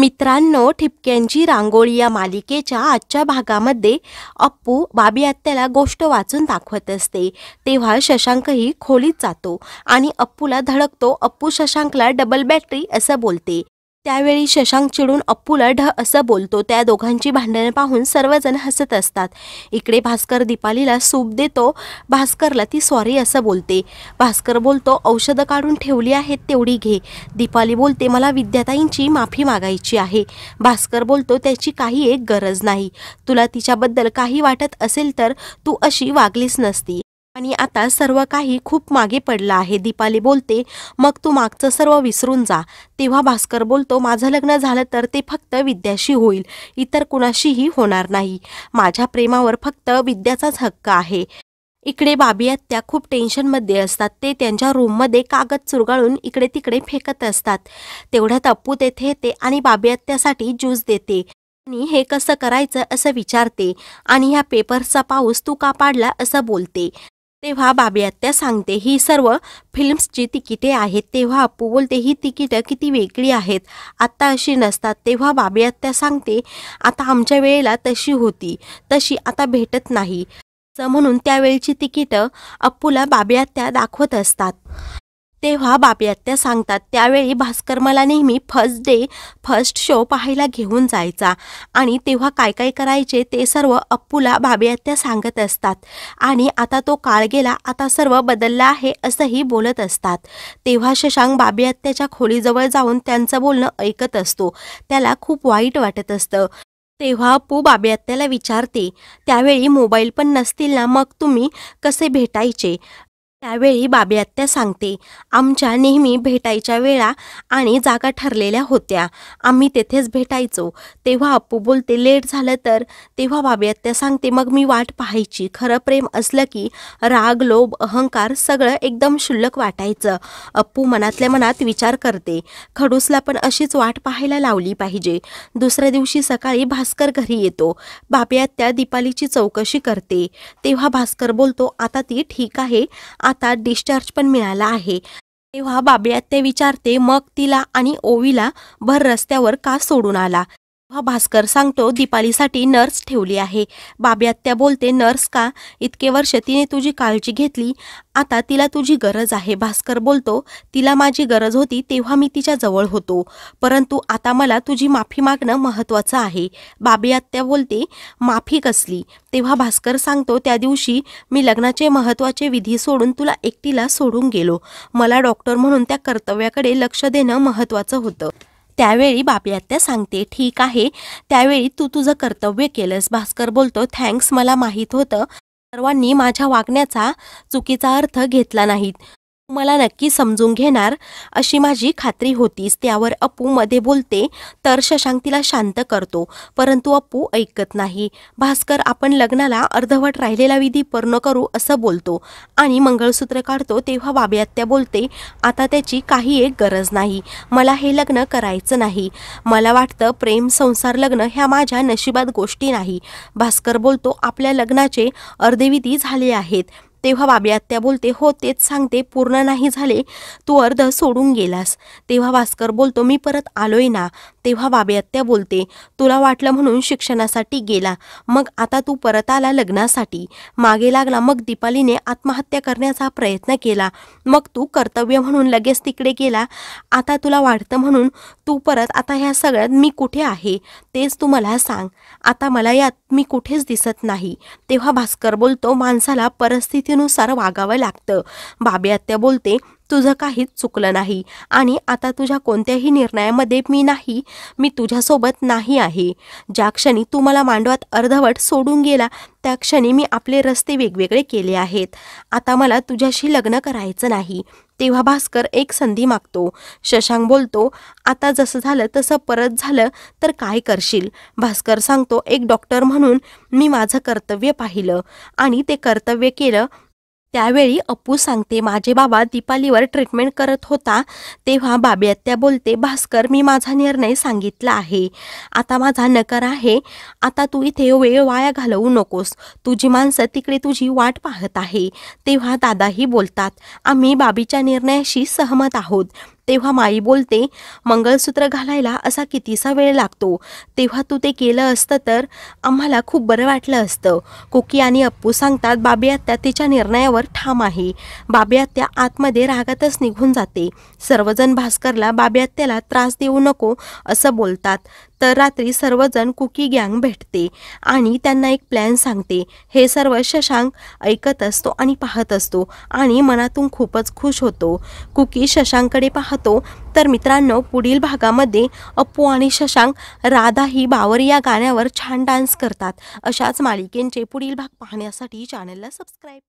मित्रांनो, ठिपक्यांची रांगोळी या मालिकेच्या आजच्या भागामध्ये अप्पू बाबी आत्याला गोष्ट वाचून दाखवत असते। तेव्हा शशांकही खोलीत जातो आणि अप्पूला धडकतो। अप्पू शशांकला डबल बॅटरी असं बोलते। त्यावेळी शशांक चिडून अप्पूला ढ असं बोलतो। त्या दोघांची भांडण पाहून सर्वजण हसत असतात। इकडे भास्कर दीपालीला सूप देतो। भास्करला ती सॉरी असं बोलते। भास्कर बोलतो, औषधं काढून ठेवली आहेत तेवढी घे। दीपाली बोलते, मला विद्याताईंची माफी मागायची आहे। भास्कर बोलतो, त्याची काही एक गरज नाही। तुला तिच्याबद्दल काही वाटत असेल तर तू अशी वागलीस नसती आणि आता सर्व काही खूप मागे पडलं आहे। दीपाली बोलते, मग तू मागचं सर्व विसरून जा। तेव्हा भास्कर बोलतो, माझं लग्न झालं तर ते फक्त विद्याशी होईल, इतर कुणाशीही होणार नाही। माझ्या प्रेमावर फक्त विद्याचाच हक्क आहे। इकडे बाबी आत्या खूप टेन्शनमध्ये असतात। ते त्यांच्या रूममध्ये कागद चुरगाळून इकडे तिकडे फेकत असतात। तेवढ्यात अप्पू तेथे येते आणि बाबी आत्यासाठी ज्यूस देते आणि हे कसं करायचं असं विचारते आणि ह्या पेपर्सचा पाऊस तू का पाडला असं बोलते। तेव्हा बाबी आत्या सांगते, ही सर्व फिल्म्सची तिकिटे आहेत। तेव्हा अप्पू बोलते, ही तिकीटं किती वेगळी आहेत, आत्ता अशी नसतात। तेव्हा बाबी आत्या सांगते, आता आमच्या वेळेला तशी होती, तशी आता भेटत नाही म्हणून त्यावेळची तिकीटं अप्पूला बाबी आत्या दाखवत असतात। तेव्हा बाबी आत्या सांगतात, त्यावेळी भास्कर मला नेहमी फर्स्ट शो पाहायला घेऊन जायचा आणि तेव्हा काय काय करायचे ते सर्व अप्पूला बाबी आत्या सांगत असतात आणि आता तो काळ गेला, आता सर्व बदललं आहे असंही बोलत असतात। तेव्हा शशांक बाबी आत्याच्या खोलीजवळ जाऊन त्यांचं बोलणं ऐकत असतो। त्याला खूप वाईट वाटत असतं। तेव्हा अप्पू बाबी आत्याला विचारते, त्यावेळी मोबाईल पण नसतील ना, मग तुम्ही कसे भेटायचे? त्यावेळी बाबी आत्या सांगते, आमच्या नेहमी भेटायच्या वेळा आणि जागा ठरलेल्या होत्या, आम्ही तेथेच भेटायचो। तेव्हा अप्पू बोलते, लेट झालं तर? तेव्हा बाबी आत्या सांगते, मग मी वाट पाहायची। खरं प्रेम असलं की राग, लोभ, अहंकार सगळं एकदम क्षुल्लक वाटायचं। अप्पू मनातल्या मनात विचार करते, खडूसला पण अशीच वाट पाहायला लावली पाहिजे। दुसऱ्या दिवशी सकाळी भास्कर घरी येतो। बाबी आत्या दीपालीची चौकशी करते। तेव्हा भास्कर बोलतो, आता ती ठीक आहे, आता डिस्चार्ज पण मिळाला आहे। तेव्हा बाबी आत्या विचारते, मग तिला आणि ओवीला भर रस्त्यावर का सोडून आला? तेव्हा भास्कर सांगतो, दीपालीसाठी नर्स ठेवली आहे। बाबी आत्या बोलते, नर्स का? इतके वर्ष तिने तुझी काळजी घेतली, आता तिला तुझी गरज आहे। भास्कर बोलतो, तिला माझी गरज होती तेव्हा मी तिच्या जवळ होतो, परंतु आता मला तुझी माफी मागणं महत्त्वाचं आहे। बाबी आत्या बोलते, माफी कसली? तेव्हा भास्कर सांगतो, त्या दिवशी मी लग्नाचे महत्त्वाचे विधी सोडून तुला एकटीला सोडून गेलो। मला डॉक्टर म्हणून त्या कर्तव्याकडे लक्ष देणं महत्त्वाचं होतं। त्यावेळी बाबी आत्या सांगते, ठीक आहे, त्यावेळी तू तुझं कर्तव्य केलंस। भास्कर बोलतो, थँक्स, मला माहीत होतं सर्वांनी माझ्या वागण्याचा चुकीचा अर्थ घेतला नाही, तू मला नक्की समजून घेणार अशी माझी खात्री होतीच। त्यावर अप्पू मध्ये बोलते, तर शशांक तिला शांत करतो, परंतु अप्पू ऐकत नाही। भास्कर, आपण लग्नाला अर्धवट राहिलेला विधी पूर्ण करू असं बोलतो आणि मंगळसूत्र काढतो। तेव्हा बाबी आत्या बोलते, आता त्याची काही एक गरज नाही, मला हे लग्न करायचं नाही। मला वाटतं प्रेम, संसार, लग्न ह्या माझ्या नशिबात गोष्टी नाही। भास्कर बोलतो, आपल्या लग्नाचे अर्धे विधी झाले आहेत। तेव्हा बाबी आत्या बोलते, हो तेच सांगते, पूर्ण नाही झाले, तू अर्ध सोडून गेलास। तेव्हा भास्कर बोलतो, मी परत आलोय ना। तेव्हा बाबी आत्या बोलते, तुला वाटलं म्हणून शिक्षणासाठी गेला, मग आता तू परत आला लग्नासाठी, मागे लागला, मग दीपालीने आत्महत्या करण्याचा प्रयत्न केला, मग तू कर्तव्य म्हणून लगेच तिकडे गेला, आता तुला वाटतं म्हणून तू परत, आता ह्या सगळ्यात मी कुठे आहे तेच तू मला सांग, आता मला यात मी कुठेच दिसत नाही। तेव्हा भास्कर बोलतो, माणसाला परिस्थितीनुसार वागावं लागतं। बाबी आत्या बोलते, तुझं काहीच चुकलं नाही आणि आता तुझ्या कोणत्याही निर्णयामध्ये मी तुझ्यासोबत नाही आहे। ज्या क्षणी तू मला मांडवात अर्धवट सोडून गेला, त्या क्षणी मी आपले रस्ते वेगवेगळे केले आहेत। आता मला तुझ्याशी लग्न करायचं नाही। तेव्हा भास्कर एक संधी मागतो। शशांक बोलतो, आता जसं झालं तसं परत झालं तर काय करशील? भास्कर सांगतो, एक डॉक्टर म्हणून मी माझं कर्तव्य पाहिलं आणि ते कर्तव्य केलं। त्यावेळी अप्पू सांगते, माझे बाबा दीपालीवर ट्रीटमेंट करत होता। तेव्हा बाबी आत्या बोलते, भास्कर, मी माझा निर्णय सांगितला आहे, आता माझा नकार आहे, आता तू इथे वेळ वाया घालवू नकोस, तुझी माणसं तिकडे तुझी वाट पाहत आहे। तेव्हा दादाही बोलतात, आम्ही बाबीच्या निर्णयाशी सहमत आहोत। तेव्हा माई बोलते, मंगळसूत्र घालायला असा कितीसा वेळ लागतो, तेव्हा तू ते केलं असतं तर आम्हाला खूप बरं वाटलं असतं. कुकी आणि अप्पू सांगतात, बाबी आत्या तिच्या निर्णयावर ठाम आहे. बाबी आत्या आतमध्ये रागातच निघून जाते. सर्वजण भास्करला बाबी आत्याला त्रास देऊ नको असं बोलतात. तर रात्री सर्वजण कुकी गँग भेटते आणि त्यांना एक प्लॅन सांगते. हे सर्व शशांक ऐकत असतो आणि पाहत असतो आणि मनातून खूपच खुश होतो. कुकी शशांककडे पाहतो. तर मित्रांनो, पुढील भागामध्ये अप्पू आणि शशांक राधा ही बावर या गाण्यावर छान डान्स करतात. अशाच मालिकेंचे पुढील भाग पाहण्यासाठी चॅनलला सबस्क्राईब